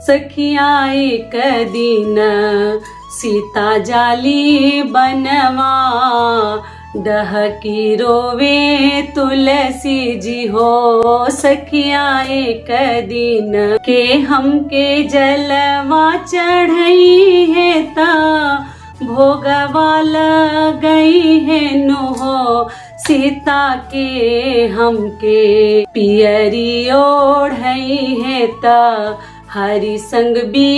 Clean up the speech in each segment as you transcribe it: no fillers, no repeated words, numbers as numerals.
सखियाँ एक दिन सीता जाली बनवा, डहकी रोवे तुलसी जी हो। सखियाँ एक दिन के हमके जलवा चढ़ई है ता, भोगवा लगई है नु हो। सीता के हमके पियरी ओढ़ई है ता, हरि संग भी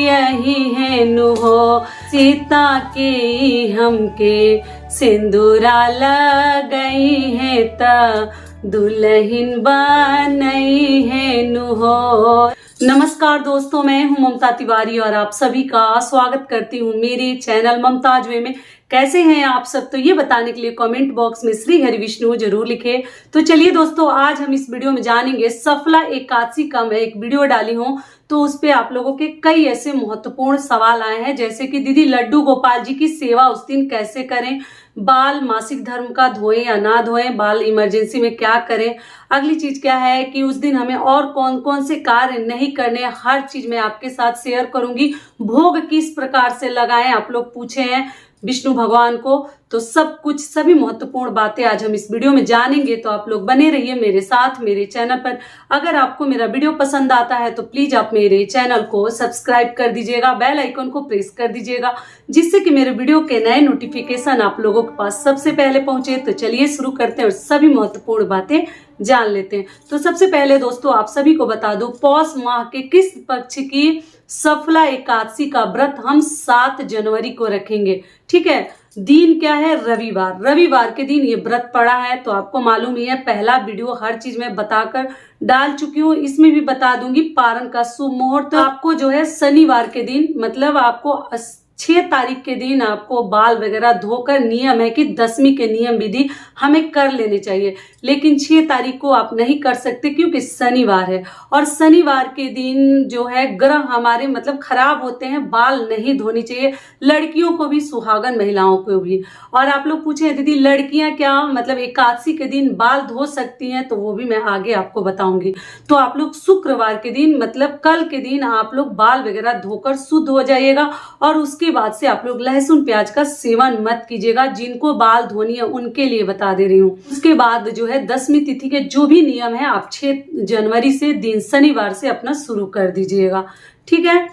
यही है नु हो। सीता के हमके सिंदूरा लगई है ता, दुल्हन बनई है नु हो। नमस्कार दोस्तों, मैं हूं ममता तिवारी और आप सभी का स्वागत करती हूं मेरे चैनल ममताज वे में। कैसे हैं आप सब, तो ये बताने के लिए कमेंट बॉक्स में श्री हरि विष्णु जरूर लिखे। तो चलिए दोस्तों, आज हम इस वीडियो में जानेंगे सफला एकादशी का मैं एक वीडियो डाली हूँ, तो उस पे आप लोगों के कई ऐसे महत्वपूर्ण सवाल आए हैं, जैसे कि दीदी लड्डू गोपाल जी की सेवा उस दिन कैसे करें, बाल मासिक धर्म का धोएं या ना धोएं, बाल इमरजेंसी में क्या करें, अगली चीज क्या है कि उस दिन हमें और कौन कौन से कार्य नहीं करने, हर चीज मैं आपके साथ शेयर करूंगी। भोग किस प्रकार से लगाएं, आप लोग पूछे हैं विष्णु भगवान को, तो सब कुछ सभी महत्वपूर्ण बातें आज हम इस वीडियो में जानेंगे। तो आप लोग बने रहिए मेरे साथ मेरे चैनल पर। अगर आपको मेरा वीडियो पसंद आता है तो प्लीज आप मेरे चैनल को सब्सक्राइब कर दीजिएगा, बेल आइकन को प्रेस कर दीजिएगा, जिससे कि मेरे वीडियो के नए नोटिफिकेशन आप लोगों के पास सबसे पहले पहुंचे। तो चलिए शुरू करते हैं और सभी महत्वपूर्ण बातें जान लेते हैं। तो सबसे पहले दोस्तों आप सभी को बता दूं, पौष माह के किस पक्ष की सफला एकादशी का व्रत हम 7 जनवरी को रखेंगे। ठीक है, दिन क्या है, रविवार। रविवार के दिन ये व्रत पड़ा है, तो आपको मालूम ही है पहला वीडियो हर चीज में बताकर डाल चुकी हूँ। इसमें भी बता दूंगी पारण का शुभ मुहूर्त आपको जो है शनिवार के दिन, मतलब आपको 6 तारीख के दिन आपको बाल वगैरह धोकर, नियम है कि 10वीं के नियम विधि हमें कर लेने चाहिए, लेकिन 6 तारीख को आप नहीं कर सकते क्योंकि शनिवार है। और शनिवार के दिन जो है ग्रह हमारे मतलब खराब होते हैं, बाल नहीं धोनी चाहिए, लड़कियों को भी, सुहागन महिलाओं को भी। और आप लोग पूछे दीदी लड़कियां क्या मतलब एकादशी के दिन बाल धो सकती हैं, तो वो भी मैं आगे आपको बताऊंगी। तो आप लोग शुक्रवार के दिन मतलब कल के दिन आप लोग बाल वगैरह धोकर शुद्ध हो जाइएगा, और उसके बाद से आप लोग लहसुन प्याज का सेवन मत कीजिएगा। जिनको बाल धोनी है उनके लिए बता दे रही हूँ। उसके बाद जो है 10वीं तिथि के जो भी नियम है आप 6 जनवरी से दिन शनिवार से अपना शुरू कर दीजिएगा। ठीक है,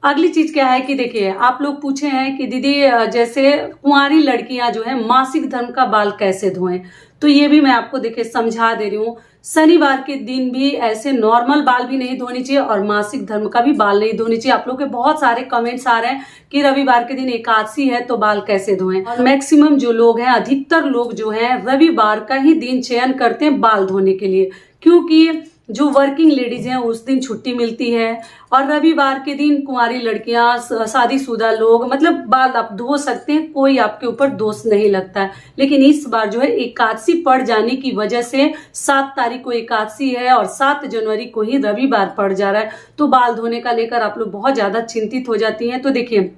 अगली चीज क्या है कि देखिए आप लोग पूछे हैं कि दीदी जैसे कुंवारी लड़कियां जो है मासिक धर्म का बाल कैसे धोएं, तो ये भी मैं आपको देखिए समझा दे रही हूँ। शनिवार के दिन भी ऐसे नॉर्मल बाल भी नहीं धोनी चाहिए और मासिक धर्म का भी बाल नहीं धोनी चाहिए। आप लोग के बहुत सारे कमेंट्स आ रहे हैं कि रविवार के दिन एकादशी है तो बाल कैसे धोएं, और मैक्सिमम जो लोग हैं, अधिकतर लोग जो हैं रविवार का ही दिन चयन करते हैं बाल धोने के लिए, क्योंकि जो वर्किंग लेडीज हैं उस दिन छुट्टी मिलती है, और रविवार के दिन कुंवारी लड़कियां, शादीशुदा लोग मतलब बाल आप धो सकते हैं, कोई आपके ऊपर दोष नहीं लगता है। लेकिन इस बार जो है एकादशी पड़ जाने की वजह से 7 तारीख को एकादशी है और 7 जनवरी को ही रविवार पड़ जा रहा है, तो बाल धोने का लेकर आप लोग बहुत ज्यादा चिंतित हो जाती हैं। तो देखिए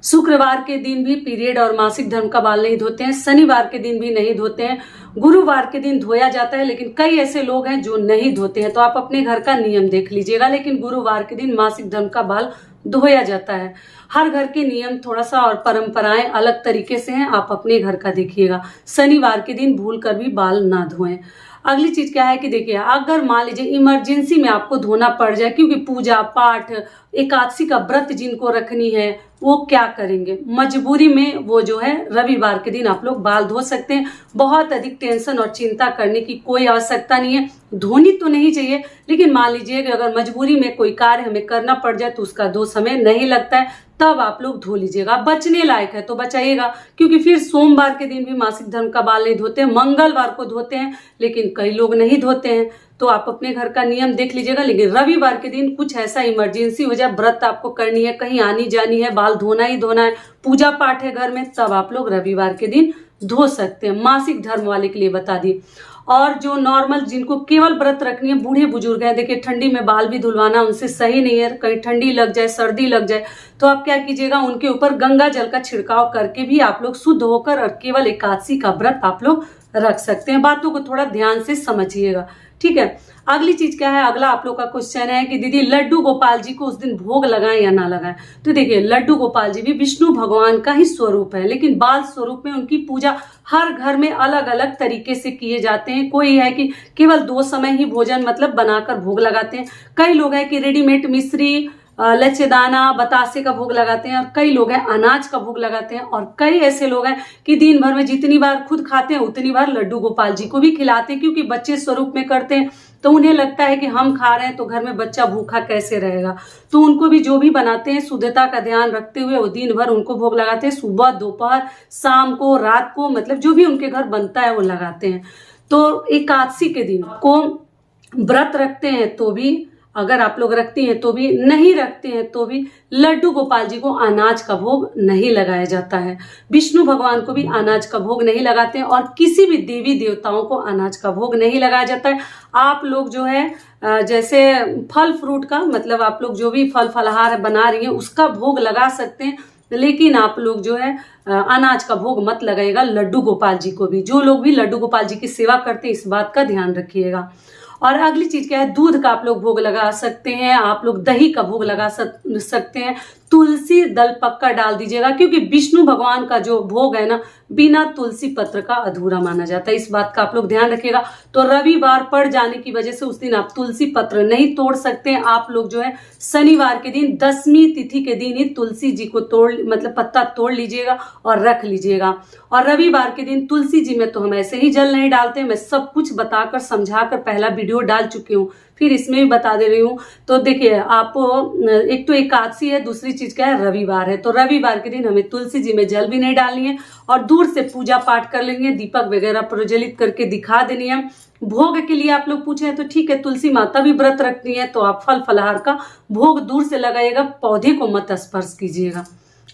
शुक्रवार के दिन भी पीरियड और मासिक धर्म का बाल नहीं धोते हैं, शनिवार के दिन भी नहीं धोते हैं, गुरुवार के दिन धोया जाता है, लेकिन कई ऐसे लोग हैं जो नहीं धोते हैं। तो आप अपने घर का नियम देख लीजिएगा, लेकिन गुरुवार के दिन मासिक धर्म का बाल धोया जाता है। हर घर के नियम थोड़ा सा और परंपराएं अलग तरीके से हैं, आप अपने घर का देखिएगा। शनिवार के दिन भूल कर भी बाल ना धोएं। अगली चीज क्या है कि देखिए अगर मान लीजिए इमरजेंसी में आपको धोना पड़ जाए, क्योंकि पूजा पाठ एकादशी का व्रत जिनको रखनी है वो क्या करेंगे, मजबूरी में वो जो है रविवार के दिन आप लोग बाल धो सकते हैं। बहुत अधिक टेंशन और चिंता करने की कोई आवश्यकता नहीं है, धोनी तो नहीं चाहिए, लेकिन मान लीजिए कि अगर मजबूरी में कोई कार्य हमें करना पड़ जाए तो उसका दोष हमें नहीं लगता है, तब आप लोग धो लीजिएगा। बचने लायक है तो बचाइएगा, क्योंकि फिर सोमवार के दिन भी मासिक धर्म का बाल नहीं धोते हैं, मंगलवार को धोते हैं, लेकिन कई लोग नहीं धोते हैं। तो आप अपने घर का नियम देख लीजिएगा। लेकिन रविवार के दिन कुछ ऐसा इमरजेंसी हो जाए, व्रत आपको करनी है, कहीं आनी जानी है, बाल धोना ही धोना है, पूजा पाठ है घर में, तब आप लोग रविवार के दिन धो सकते हैं। मासिक धर्म वाले के लिए बता दी। और जो नॉर्मल जिनको केवल व्रत रखनी है, बूढ़े बुजुर्ग हैं, देखिए ठंडी में बाल भी धुलवाना उनसे सही नहीं है, कहीं ठंडी लग जाए, सर्दी लग जाए, तो आप क्या कीजिएगा, उनके ऊपर गंगा जल का छिड़काव करके भी आप लोग शुद्ध होकर और केवल एकादशी का व्रत आप लोग रख सकते हैं। बातों को थोड़ा ध्यान से समझिएगा, ठीक है। अगली चीज क्या है, अगला आप लोग का क्वेश्चन है कि दीदी लड्डू गोपाल जी को उस दिन भोग लगाएं या ना लगाएं। तो देखिए, लड्डू गोपाल जी भी विष्णु भगवान का ही स्वरूप है, लेकिन बाल स्वरूप में उनकी पूजा हर घर में अलग अलग तरीके से किए जाते हैं। कोई है कि केवल 2 समय ही भोजन मतलब बनाकर भोग लगाते हैं, कई लोग हैं कि रेडीमेड मिश्री, लच्छेदाना, बतासे का भोग लगाते हैं, और कई लोग हैं अनाज का भोग लगाते हैं, और कई ऐसे लोग हैं कि दिन भर में जितनी बार खुद खाते हैं उतनी बार लड्डू गोपाल जी को भी खिलाते हैं, क्योंकि बच्चे स्वरूप में करते हैं तो उन्हें लगता है कि हम खा रहे हैं तो घर में बच्चा भूखा कैसे रहेगा। तो उनको भी जो भी बनाते हैं शुद्धता का ध्यान रखते हुए वो दिन भर उनको भोग लगाते हैं, सुबह, दोपहर, शाम को, रात को, मतलब जो भी उनके घर बनता है वो लगाते हैं। तो एकादशी के दिन को व्रत रखते हैं तो भी, अगर आप लोग रखती हैं तो भी, नहीं रखते हैं तो भी, लड्डू गोपाल जी को अनाज का भोग नहीं लगाया जाता है। विष्णु भगवान को भी अनाज का भोग नहीं लगाते हैं, और किसी भी देवी देवताओं को अनाज का भोग नहीं लगाया जाता है। आप लोग जो है जैसे फल फ्रूट का, मतलब आप लोग जो भी फल फलहार बना रही हैं उसका भोग लगा सकते हैं, लेकिन आप लोग जो है अनाज का भोग मत लगाइएगा लड्डू गोपाल जी को भी। जो लोग भी लड्डू गोपाल जी की सेवा करते हैं इस बात का ध्यान रखिएगा। और अगली चीज क्या है, दूध का आप लोग भोग लगा सकते हैं, आप लोग दही का भोग लगा सकते हैं, तुलसी दल पक्का डाल दीजिएगा, क्योंकि विष्णु भगवान का जो भोग है ना, बिना तुलसी पत्र का अधूरा माना जाता है। इस बात का आप लोग ध्यान रखिएगा। तो रविवार पड़ जाने की वजह से उस दिन आप तुलसी पत्र नहीं तोड़ सकते हैं। आप लोग जो है शनिवार के दिन 10वीं तिथि के दिन ही तुलसी जी को मतलब पत्ता तोड़ लीजिएगा और रख लीजिएगा। और रविवार के दिन तुलसी जी में तो हम ऐसे ही जल नहीं डालते, मैं सब कुछ बताकर समझाकर पहला वीडियो डाल चुकी हूँ, फिर इसमें भी बता दे रही हूँ। तो देखिए, आप एक तो एकादशी है, दूसरी चीज क्या है, रविवार है। तो रविवार के दिन हमें तुलसी जी में जल भी नहीं डालनी है, और दूर से पूजा पाठ कर लेंगे, दीपक वगैरह प्रज्वलित करके दिखा देनी है। भोग के लिए आप लोग पूछे हैं तो ठीक है, तुलसी माता भी व्रत रखती है, तो आप फल फलहार का भोग दूर से लगाइएगा, पौधे को मत स्पर्श कीजिएगा।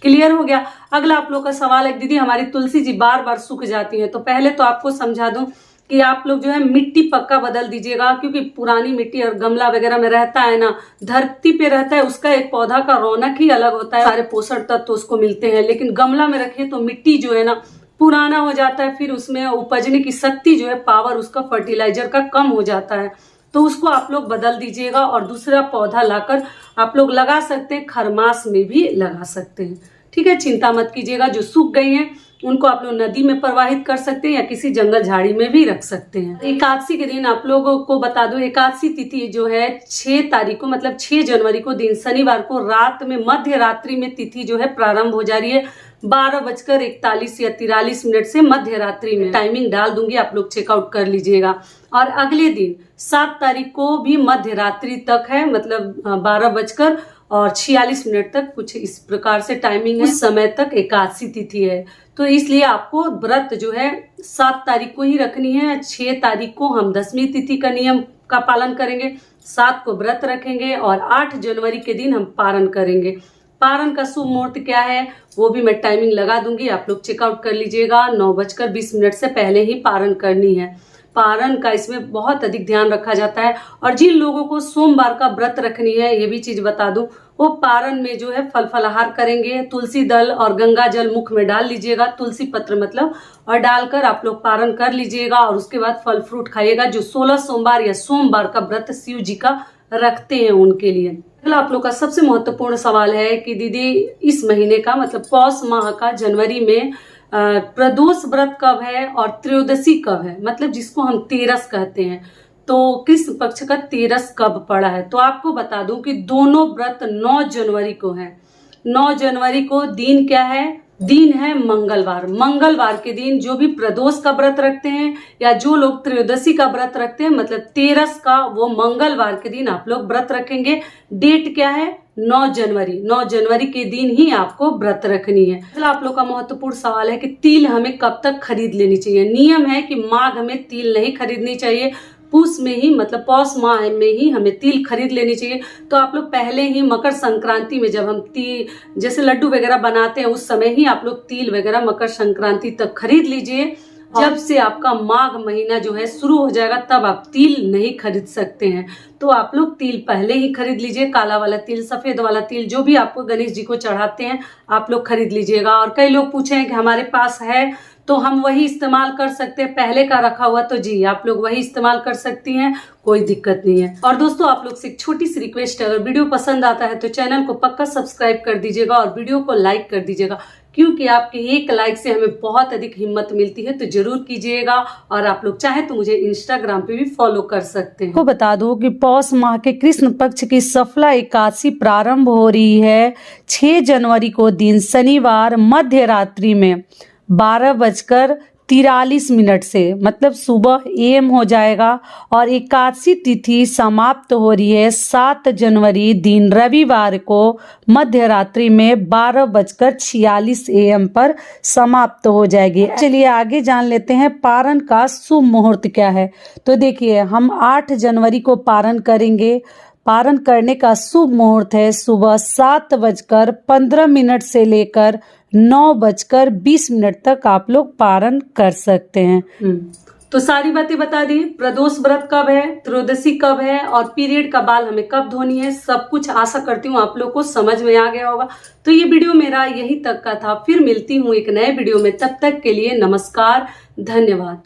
क्लियर हो गया। अगला आप लोग का सवाल है, दीदी हमारी तुलसी जी बार बार सूख जाती है। तो पहले तो आपको समझा दूं कि आप लोग जो है मिट्टी पक्का बदल दीजिएगा, क्योंकि पुरानी मिट्टी और गमला वगैरह में रहता है ना, धरती पे रहता है, उसका एक पौधा का रौनक ही अलग होता है, सारे पोषण तत्व तो उसको मिलते हैं। लेकिन गमला में रखे तो मिट्टी जो है ना पुराना हो जाता है, फिर उसमें उपजने की शक्ति जो है, पावर उसका फर्टिलाइजर का कम हो जाता है। तो उसको आप लोग बदल दीजिएगा, और दूसरा पौधा लाकर आप लोग लगा सकते हैं, खरमास में भी लगा सकते हैं, ठीक है। चिंता मत कीजिएगा। जो सूख गई हैं उनको आप लोग नदी में प्रवाहित कर सकते हैं या किसी जंगल झाड़ी में भी रख सकते हैं। एकादशी के दिन आप लोगों को बता दो, एकादशी तिथि जो है 6 तारीख को, मतलब 6 जनवरी को दिन शनिवार को रात में, मध्य रात्रि में तिथि जो है प्रारंभ हो जा रही है। 12:41 या 43 से मध्य रात्रि में टाइमिंग डाल दूंगी, आप लोग चेकआउट कर लीजिएगा। और अगले दिन 7 तारीख को भी मध्य रात्रि तक है, मतलब 12:46 तक, कुछ इस प्रकार से टाइमिंग है। उस समय तक एकादशी तिथि है, तो इसलिए आपको व्रत जो है 7 तारीख को ही रखनी है। 6 तारीख को हम 10वीं तिथि का नियम का पालन करेंगे, 7 को व्रत रखेंगे, और 8 जनवरी के दिन हम पारण करेंगे। पारण का शुभ मुहूर्त क्या है वो भी मैं टाइमिंग लगा दूंगी, आप लोग चेकआउट कर लीजिएगा। 9:20 से पहले ही पारण करनी है। पारण का इसमें बहुत अधिक ध्यान रखा जाता है। और जिन लोगों को सोमवार का व्रत रखनी है, ये भी चीज बता दूं, वो पारण में जो है फल फलाहार करेंगे, तुलसी दल और गंगा जल मुख में डाल लीजिएगा, तुलसी पत्र मतलब, और डालकर आप लोग पारण कर लीजिएगा, और उसके बाद फल फ्रूट खाइएगा। जो 16 सोमवार या सोमवार का व्रत शिव जी का रखते हैं उनके लिए। अगला आप लोग का सबसे महत्वपूर्ण सवाल है कि दीदी इस महीने का, मतलब पौष माह का, जनवरी में प्रदोष व्रत कब है और त्रयोदशी कब है, मतलब जिसको हम तेरस कहते हैं, तो कृष्ण पक्ष का तेरस कब पड़ा है। तो आपको बता दूं कि दोनों व्रत 9 जनवरी को है। 9 जनवरी को दिन क्या है, दिन है मंगलवार। मंगलवार के दिन जो भी प्रदोष का व्रत रखते हैं या जो लोग त्रयोदशी का व्रत रखते हैं, मतलब तेरस का, वो मंगलवार के दिन आप लोग व्रत रखेंगे। डेट क्या है, 9 जनवरी। 9 जनवरी के दिन ही आपको व्रत रखनी है। आप लोग का महत्वपूर्ण सवाल है कि तिल हमें कब तक खरीद लेनी चाहिए। नियम है कि माघ में तिल नहीं खरीदनी चाहिए, पूस में ही, मतलब पौष माह में ही हमें तिल खरीद लेनी चाहिए। तो आप लोग पहले ही मकर संक्रांति में, जब हम जैसे लड्डू वगैरह बनाते हैं, उस समय ही आप लोग तिल वगैरह मकर संक्रांति तक खरीद लीजिए। जब से आपका माघ महीना जो है शुरू हो जाएगा, तब आप तिल नहीं खरीद सकते हैं। तो आप लोग तिल पहले ही खरीद लीजिए, काला वाला तिल, सफेद वाला तिल, जो भी आपको गणेश जी को चढ़ाते हैं आप लोग खरीद लीजिएगा। और कई लोग पूछे हैं कि हमारे पास है, तो हम वही इस्तेमाल कर सकते हैं। पहले का रखा हुआ तो जी आप लोग वही इस्तेमाल कर सकती हैं, कोई दिक्कत नहीं है। और दोस्तों आप लोग से एक छोटी सी रिक्वेस्ट है, अगर वीडियो पसंद आता है तो चैनल को पक्का सब्सक्राइब कर दीजिएगा और वीडियो को लाइक कर दीजिएगा, क्योंकि आपके एक लाइक से हमें बहुत अधिक हिम्मत मिलती है। तो जरूर कीजिएगा। और आप लोग चाहे तो मुझे इंस्टाग्राम पे भी फॉलो कर सकते हैं। को बता दूं कि पौष माह के कृष्ण पक्ष की सफला एकादशी प्रारंभ हो रही है 6 जनवरी को दिन शनिवार मध्य रात्रि में 12:43 से, मतलब सुबह AM हो जाएगा। और एकादशी तिथि समाप्त हो रही है 7 जनवरी दिन रविवार को मध्य रात्रि में 12:46 AM पर समाप्त हो जाएगी। चलिए आगे जान लेते हैं पारण का शुभ मुहूर्त क्या है। तो देखिए हम 8 जनवरी को पारण करेंगे। पारण करने का शुभ मुहूर्त है सुबह 7:15 से लेकर 9:20 तक आप लोग पारण कर सकते हैं। तो सारी बातें बता दी। प्रदोष व्रत कब है, त्रयोदशी कब है और पीरियड का बाल हमें कब धोनी है, सब कुछ आशा करती हूँ आप लोग को समझ में आ गया होगा। तो ये वीडियो मेरा यही तक का था। फिर मिलती हूँ एक नए वीडियो में, तब तक के लिए नमस्कार, धन्यवाद।